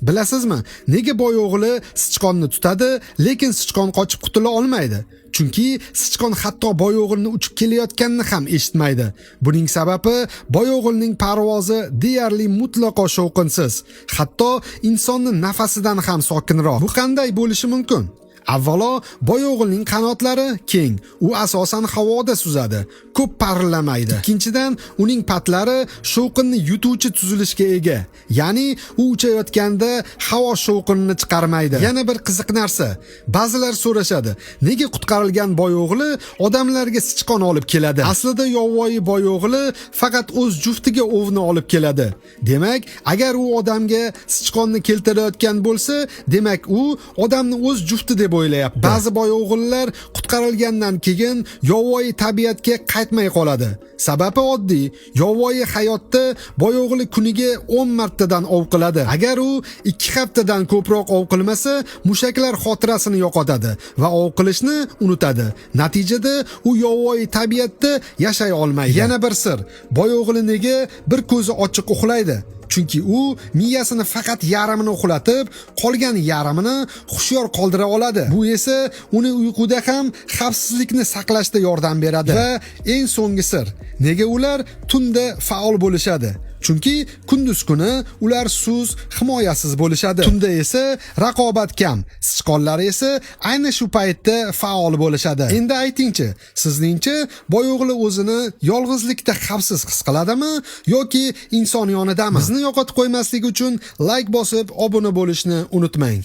Bilasizmi, nega boy o'g'li sichqonni tutadi, lekin sichqon qochib qutula olmaydi? Chunki sichqon hatto boy o'g'ilni uchib kelayotganini ham eshitmaydi. Buning sababi boy o'g'ilning parvozi deyarli mutlaqo shovqinsiz, hatto insonning nafasidan ham sokinroq. Bu qanday bo'lishi mumkin? Avvalo, boy o'g'ilning qanotlari keng. U asosan havoda suzadi, ko'p parillamaydi. Ikkinchidan, uning patlari shovqinni yutuvchi tuzilishga ega. Ya'ni, u uchayotganda havo shovqinini chiqarmaydi. Yana bir qiziq narsa, ba'zilar so'rashadi, nega qutqarilgan boy o'g'li odamlarga sichqon olib keladi? Aslida yovvoyi boy o'g'li faqat o'z juftiga ovni olib keladi. Demak, agar u odamga sichqonni keltirayotgan bo'lsa, demak u odamni o'z jufti deb o'ylayapti. Ba'zi boy o'g'illar qutqarilgandan keyin yovvoyi tabiatga qaytmay qoladi. Sababi oddiy, yovvoyi hayotda boy o'g'li kuniga 10 martadan ov qiladi. Agar u 2 haftadan ko'proq ov qilmasa, mushaklar xotirasini yo'qotadi va ov qilishni unutadi. Natijada u yovvoyi tabiatda yashay olmaydi. Yana bir sir, boy o'g'li nega bir ko'zi ochiq uxlaydi? Chunki u miyasini faqat yarmini uxlatib, qolgan yarmini hushyor qoldira oladi. Bu esa uni uyquda ham xavfsizlikni saqlashda yordam beradi. Va eng so'nggi sir, nega ular tunda faol bo'lishadi? Chunki kunduz kuni ular suz, himoyasiz bo'lishadi. Tunda esa raqobat kam. Sichqonlar esa ayni shu paytda faol bo'lishadi. Endi aytingchi, sizningcha boy o'g'li o'zini yolg'izlikda xavfsiz his qiladimi yoki inson yonidami? Bizni yo'qotib qo'ymaslik uchun like bosib, obuna bo'lishni unutmang.